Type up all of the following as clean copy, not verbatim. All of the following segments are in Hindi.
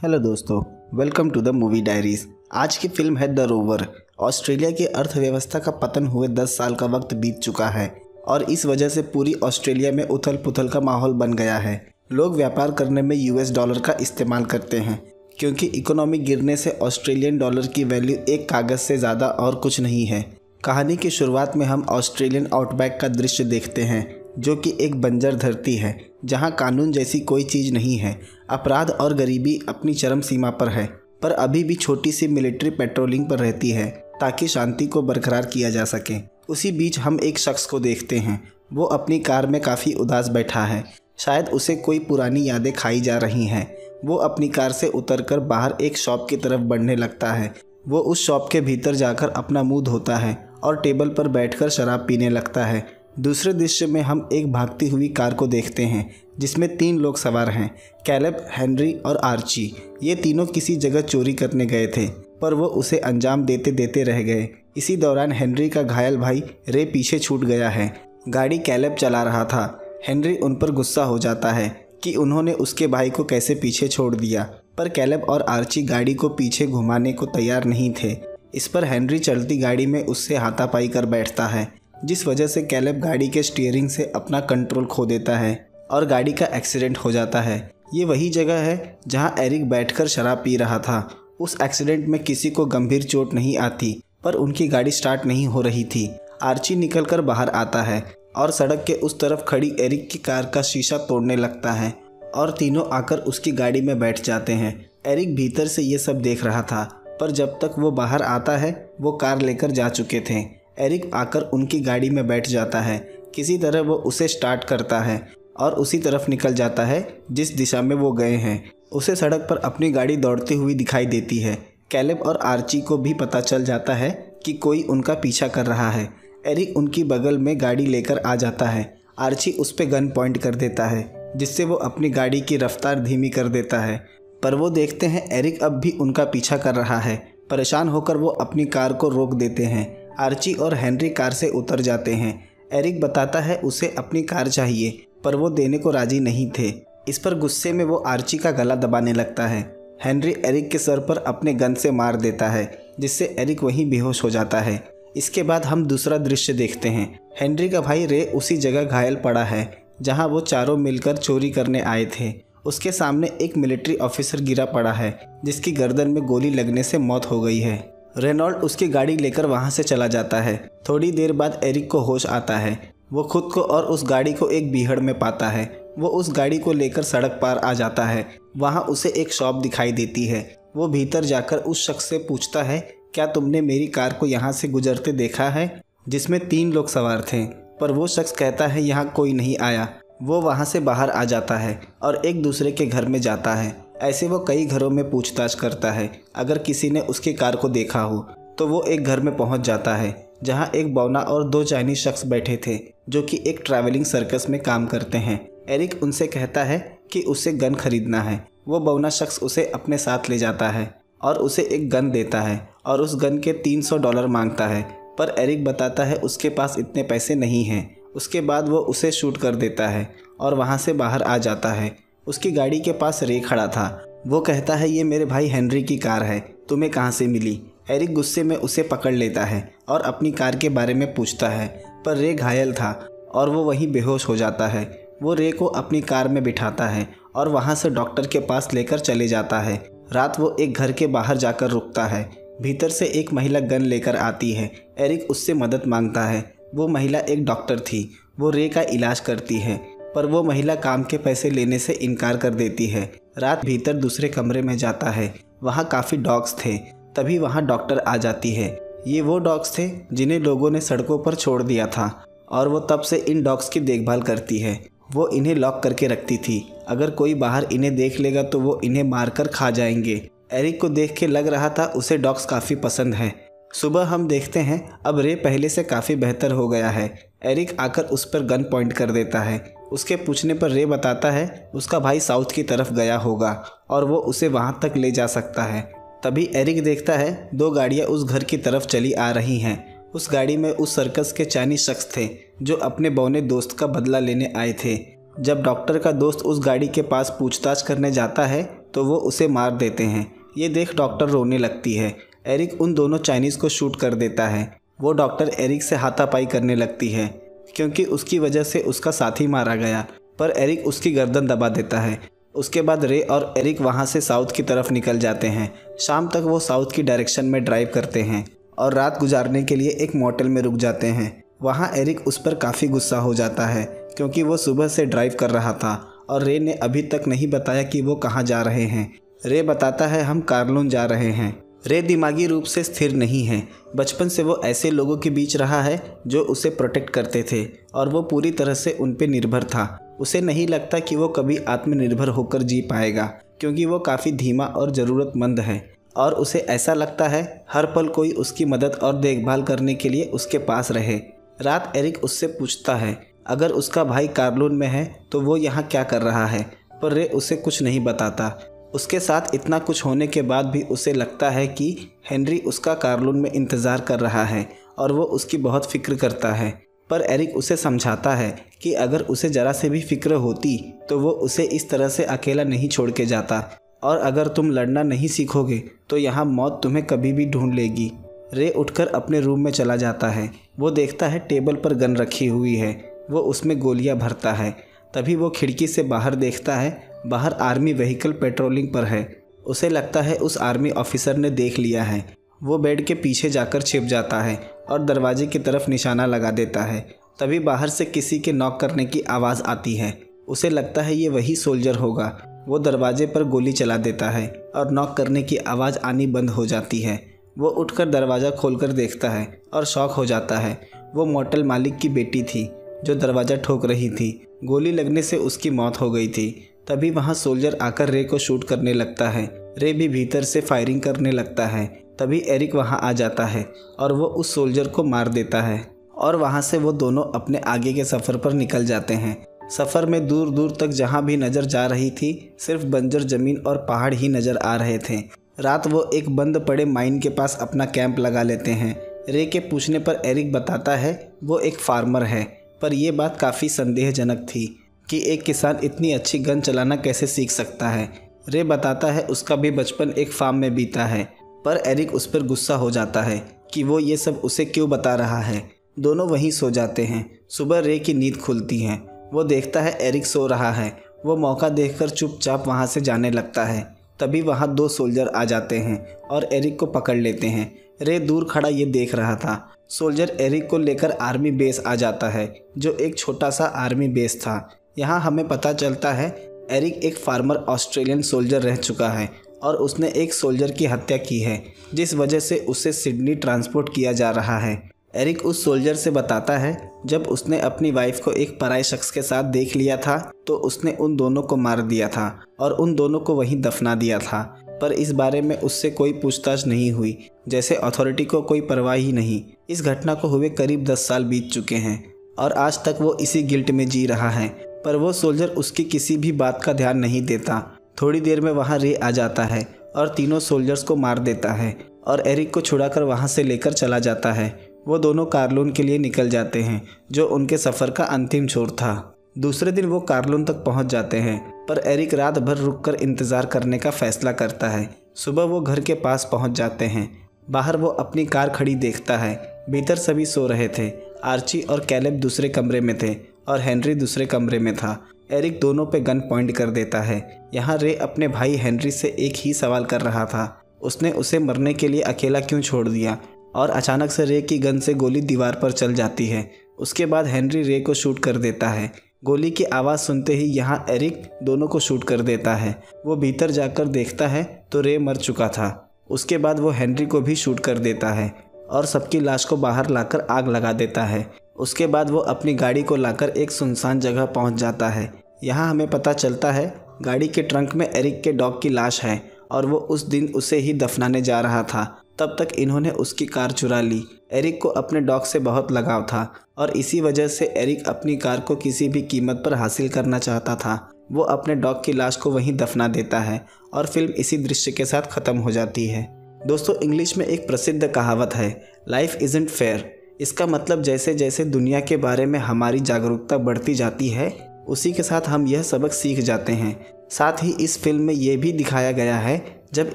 हेलो दोस्तों, welcome to the movie diaries. आज की फिल्म है द रोवर। ऑस्ट्रेलिया की अर्थव्यवस्था का पतन हुए 10 साल का वक्त बीत चुका है और इस वजह से पूरी ऑस्ट्रेलिया में उथल पुथल का माहौल बन गया है। लोग व्यापार करने में यूएस डॉलर का इस्तेमाल करते हैं क्योंकि इकोनॉमी गिरने से ऑस्ट्रेलियन डॉलर की वैल्यू एक कागज़ से ज़्यादा और कुछ नहीं है। कहानी की शुरुआत में हम ऑस्ट्रेलियन आउटबैक का दृश्य देखते हैं, जो कि एक बंजर धरती है जहां कानून जैसी कोई चीज़ नहीं है। अपराध और गरीबी अपनी चरम सीमा पर है, पर अभी भी छोटी सी मिलिट्री पेट्रोलिंग पर रहती है ताकि शांति को बरकरार किया जा सके। उसी बीच हम एक शख्स को देखते हैं। वो अपनी कार में काफ़ी उदास बैठा है। शायद उसे कोई पुरानी यादें खाई जा रही हैं। वो अपनी कार से उतरकर बाहर एक शॉप की तरफ बढ़ने लगता है। वो उस शॉप के भीतर जाकर अपना मुंह धोता है और टेबल पर बैठकर शराब पीने लगता है। दूसरे दृश्य में हम एक भागती हुई कार को देखते हैं जिसमें 3 लोग सवार हैं, कैलेब, हेनरी और आर्ची। ये तीनों किसी जगह चोरी करने गए थे, पर वो उसे अंजाम देते देते रह गए। इसी दौरान हेनरी का घायल भाई रे पीछे छूट गया है। गाड़ी कैलेब चला रहा था। हेनरी उन पर गुस्सा हो जाता है कि उन्होंने उसके भाई को कैसे पीछे छोड़ दिया, पर कैलेब और आर्ची गाड़ी को पीछे घुमाने को तैयार नहीं थे। इस पर हेनरी चलती गाड़ी में उससे हाथापाई कर बैठता है, जिस वजह से कैलेब गाड़ी के स्टीयरिंग से अपना कंट्रोल खो देता है और गाड़ी का एक्सीडेंट हो जाता है। ये वही जगह है जहां एरिक बैठकर शराब पी रहा था। उस एक्सीडेंट में किसी को गंभीर चोट नहीं आती, पर उनकी गाड़ी स्टार्ट नहीं हो रही थी। आर्ची निकलकर बाहर आता है और सड़क के उस तरफ खड़ी एरिक की कार का शीशा तोड़ने लगता है और तीनों आकर उसकी गाड़ी में बैठ जाते हैं। एरिक भीतर से ये सब देख रहा था, पर जब तक वो बाहर आता है वो कार लेकर जा चुके थे। एरिक आकर उनकी गाड़ी में बैठ जाता है। किसी तरह वो उसे स्टार्ट करता है और उसी तरफ निकल जाता है जिस दिशा में वो गए हैं। उसे सड़क पर अपनी गाड़ी दौड़ती हुई दिखाई देती है। कैलेब और आर्ची को भी पता चल जाता है कि कोई उनका पीछा कर रहा है। एरिक उनकी बगल में गाड़ी लेकर आ जाता है। आर्ची उस पर गन पॉइंट कर देता है, जिससे वो अपनी गाड़ी की रफ्तार धीमी कर देता है, पर वो देखते हैं एरिक अब भी उनका पीछा कर रहा है। परेशान होकर वो अपनी कार को रोक देते हैं। आर्ची और हेनरी कार से उतर जाते हैं। एरिक बताता है उसे अपनी कार चाहिए, पर वो देने को राजी नहीं थे। इस पर गुस्से में वो आर्ची का गला दबाने लगता है। हेनरी एरिक के सर पर अपने गन से मार देता है, जिससे एरिक वहीं बेहोश हो जाता है। इसके बाद हम दूसरा दृश्य देखते हैं। हेनरी का भाई रे उसी जगह घायल पड़ा है जहां वो चारों मिलकर चोरी करने आए थे। उसके सामने एक मिलिट्री ऑफिसर गिरा पड़ा है, जिसकी गर्दन में गोली लगने से मौत हो गई है। रेनॉल्ड उसकी गाड़ी लेकर वहां से चला जाता है। थोड़ी देर बाद एरिक को होश आता है। वो खुद को और उस गाड़ी को एक बीहड़ में पाता है। वो उस गाड़ी को लेकर सड़क पार आ जाता है। वहां उसे एक शॉप दिखाई देती है। वो भीतर जाकर उस शख्स से पूछता है, क्या तुमने मेरी कार को यहाँ से गुजरते देखा है, जिसमें 3 लोग सवार थे? पर वो शख्स कहता है यहाँ कोई नहीं आया। वो वहाँ से बाहर आ जाता है और एक दूसरे के घर में जाता है। ऐसे वो कई घरों में पूछताछ करता है। अगर किसी ने उसकी कार को देखा हो तो वो एक घर में पहुंच जाता है जहां एक बौना और 2 चाइनीज शख्स बैठे थे, जो कि एक ट्रैवलिंग सर्कस में काम करते हैं। एरिक उनसे कहता है कि उसे गन खरीदना है। वो बौना शख्स उसे अपने साथ ले जाता है और उसे एक गन देता है और उस गन के $300 मांगता है, पर एरिक बताता है उसके पास इतने पैसे नहीं हैं। उसके बाद वो उसे शूट कर देता है और वहाँ से बाहर आ जाता है। उसकी गाड़ी के पास रे खड़ा था। वो कहता है, ये मेरे भाई हेनरी की कार है, तुम्हें कहाँ से मिली? एरिक गुस्से में उसे पकड़ लेता है और अपनी कार के बारे में पूछता है, पर रे घायल था और वो वहीं बेहोश हो जाता है। वो रे को अपनी कार में बिठाता है और वहाँ से डॉक्टर के पास लेकर चले जाता है। रात वो एक घर के बाहर जाकर रुकता है। भीतर से एक महिला गन लेकर आती है। एरिक उससे मदद मांगता है। वो महिला एक डॉक्टर थी। वो रे का इलाज करती है, पर वो महिला काम के पैसे लेने से इनकार कर देती है। रात भीतर दूसरे कमरे में जाता है। वहाँ काफ़ी डॉग्स थे। तभी वहाँ डॉक्टर आ जाती है। ये वो डॉग्स थे जिन्हें लोगों ने सड़कों पर छोड़ दिया था और वो तब से इन डॉग्स की देखभाल करती है। वो इन्हें लॉक करके रखती थी। अगर कोई बाहर इन्हें देख लेगा तो वो इन्हें मारकर खा जाएंगे। एरिक को देख के लग रहा था उसे डॉग्स काफ़ी पसंद है। सुबह हम देखते हैं अब रे पहले से काफ़ी बेहतर हो गया है। एरिक आकर उस पर गन पॉइंट कर देता है। उसके पूछने पर रे बताता है उसका भाई साउथ की तरफ गया होगा और वो उसे वहाँ तक ले जा सकता है। तभी एरिक देखता है 2 गाड़ियाँ उस घर की तरफ चली आ रही हैं। उस गाड़ी में उस सर्कस के चाइनीज शख्स थे जो अपने बौने दोस्त का बदला लेने आए थे। जब डॉक्टर का दोस्त उस गाड़ी के पास पूछताछ करने जाता है तो वो उसे मार देते हैं। ये देख डॉक्टर रोने लगती है। एरिक उन दोनों चाइनीज़ को शूट कर देता है। वो डॉक्टर एरिक से हाथापाई करने लगती है क्योंकि उसकी वजह से उसका साथी मारा गया, पर एरिक उसकी गर्दन दबा देता है। उसके बाद रे और एरिक वहाँ से साउथ की तरफ निकल जाते हैं। शाम तक वो साउथ की डायरेक्शन में ड्राइव करते हैं और रात गुजारने के लिए एक मोटेल में रुक जाते हैं। वहाँ एरिक उस पर काफ़ी गुस्सा हो जाता है क्योंकि वो सुबह से ड्राइव कर रहा था और रे ने अभी तक नहीं बताया कि वो कहाँ जा रहे हैं। रे बताता है हम कार्लून जा रहे हैं। रे दिमागी रूप से स्थिर नहीं है। बचपन से वो ऐसे लोगों के बीच रहा है जो उसे प्रोटेक्ट करते थे और वो पूरी तरह से उन पे निर्भर था। उसे नहीं लगता कि वो कभी आत्मनिर्भर होकर जी पाएगा क्योंकि वो काफ़ी धीमा और ज़रूरतमंद है और उसे ऐसा लगता है हर पल कोई उसकी मदद और देखभाल करने के लिए उसके पास रहे। रात एरिक उससे पूछता है अगर उसका भाई कार्लून में है तो वो यहाँ क्या कर रहा है, पर रे उसे कुछ नहीं बताता। उसके साथ इतना कुछ होने के बाद भी उसे लगता है कि हेनरी उसका कार्लून में इंतज़ार कर रहा है और वो उसकी बहुत फिक्र करता है। पर एरिक उसे समझाता है कि अगर उसे ज़रा से भी फिक्र होती तो वो उसे इस तरह से अकेला नहीं छोड़ के जाता, और अगर तुम लड़ना नहीं सीखोगे तो यहाँ मौत तुम्हें कभी भी ढूंढ लेगी। रे उठकर अपने रूम में चला जाता है। वो देखता है टेबल पर गन रखी हुई है। वो उसमें गोलियां भरता है। तभी वो खिड़की से बाहर देखता है, बाहर आर्मी व्हीकल पेट्रोलिंग पर है। उसे लगता है उस आर्मी ऑफिसर ने देख लिया है। वो बेड के पीछे जाकर छिप जाता है और दरवाजे की तरफ निशाना लगा देता है। तभी बाहर से किसी के नॉक करने की आवाज़ आती है। उसे लगता है ये वही सोल्जर होगा। वो दरवाजे पर गोली चला देता है और नॉक करने की आवाज़ आनी बंद हो जाती है। वो उठकर दरवाज़ा खोलकर देखता है और शॉक हो जाता है। वो मोटेल मालिक की बेटी थी जो दरवाज़ा ठोक रही थी। गोली लगने से उसकी मौत हो गई थी। तभी वहाँ सोल्जर आकर रे को शूट करने लगता है। रे भी भीतर से फायरिंग करने लगता है। तभी एरिक वहाँ आ जाता है और वो उस सोल्जर को मार देता है और वहाँ से वो दोनों अपने आगे के सफ़र पर निकल जाते हैं। सफ़र में दूर दूर तक जहाँ भी नज़र जा रही थी सिर्फ बंजर ज़मीन और पहाड़ ही नज़र आ रहे थे। रात वो एक बंद पड़े माइन के पास अपना कैंप लगा लेते हैं। रे के पूछने पर एरिक बताता है वो एक फार्मर है, पर यह बात काफ़ी संदेहजनक थी कि एक किसान इतनी अच्छी गन चलाना कैसे सीख सकता है। रे बताता है उसका भी बचपन एक फार्म में बीता है, पर एरिक उस पर गुस्सा हो जाता है कि वो ये सब उसे क्यों बता रहा है। दोनों वहीं सो जाते हैं। सुबह रे की नींद खुलती है। वो देखता है एरिक सो रहा है। वो मौका देखकर चुपचाप वहाँ से जाने लगता है। तभी वहाँ दो सोल्जर आ जाते हैं और एरिक को पकड़ लेते हैं। रे दूर खड़ा ये देख रहा था। सोल्जर एरिक को लेकर आर्मी बेस आ जाता है जो एक छोटा सा आर्मी बेस था। यहाँ हमें पता चलता है एरिक एक फार्मर ऑस्ट्रेलियन सोल्जर रह चुका है और उसने एक सोल्जर की हत्या की है जिस वजह से उसे सिडनी ट्रांसपोर्ट किया जा रहा है। एरिक उस सोल्जर से बताता है जब उसने अपनी वाइफ को एक पराये शख्स के साथ देख लिया था तो उसने उन दोनों को मार दिया था और उन दोनों को वहीं दफना दिया था, पर इस बारे में उससे कोई पूछताछ नहीं हुई, जैसे अथॉरिटी को कोई परवाह ही नहीं। इस घटना को हुए करीब 10 साल बीत चुके हैं और आज तक वो इसी गिल्ट में जी रहा है, पर वो सोल्जर उसकी किसी भी बात का ध्यान नहीं देता। थोड़ी देर में वहाँ रे आ जाता है और तीनों सोल्जर्स को मार देता है और एरिक को छुड़ाकर वहाँ से लेकर चला जाता है। वो दोनों कार्लून के लिए निकल जाते हैं जो उनके सफ़र का अंतिम छोर था। दूसरे दिन वो कार्लून तक पहुँच जाते हैं, पर एरिक रात भर रुककर इंतज़ार करने का फ़ैसला करता है। सुबह वो घर के पास पहुँच जाते हैं। बाहर वो अपनी कार खड़ी देखता है। भीतर सभी सो रहे थे। आर्ची और कैलेब दूसरे कमरे में थे और हेनरी दूसरे कमरे में था। एरिक दोनों पे गन पॉइंट कर देता है। यहाँ रे अपने भाई हेनरी से एक ही सवाल कर रहा था, उसने उसे मरने के लिए अकेला क्यों छोड़ दिया, और अचानक से रे की गन से गोली दीवार पर चल जाती है। उसके बाद हेनरी रे को शूट कर देता है। गोली की आवाज़ सुनते ही यहाँ एरिक दोनों को शूट कर देता है। वो भीतर जाकर देखता है तो रे मर चुका था। उसके बाद वो हेनरी को भी शूट कर देता है और सबकी लाश को बाहर लाकर आग लगा देता है। उसके बाद वो अपनी गाड़ी को लाकर एक सुनसान जगह पहुँच जाता है। यहाँ हमें पता चलता है गाड़ी के ट्रंक में एरिक के डॉग की लाश है और वो उस दिन उसे ही दफनाने जा रहा था। तब तक इन्होंने उसकी कार चुरा ली। एरिक को अपने डॉग से बहुत लगाव था और इसी वजह से एरिक अपनी कार को किसी भी कीमत पर हासिल करना चाहता था। वो अपने डॉग की लाश को वहीं दफना देता है और फिल्म इसी दृश्य के साथ ख़त्म हो जाती है। दोस्तों, इंग्लिश में एक प्रसिद्ध कहावत है, लाइफ इज़न्ट फेयर। इसका मतलब जैसे जैसे दुनिया के बारे में हमारी जागरूकता बढ़ती जाती है उसी के साथ हम यह सबक सीख जाते हैं। साथ ही इस फिल्म में ये भी दिखाया गया है, जब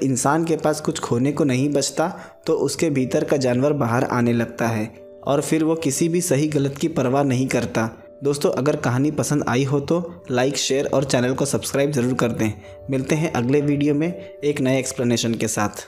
इंसान के पास कुछ खोने को नहीं बचता तो उसके भीतर का जानवर बाहर आने लगता है और फिर वो किसी भी सही गलत की परवाह नहीं करता। दोस्तों, अगर कहानी पसंद आई हो तो लाइक, शेयर और चैनल को सब्सक्राइब ज़रूर कर दें। मिलते हैं अगले वीडियो में एक नए एक्सप्लेनेशन के साथ।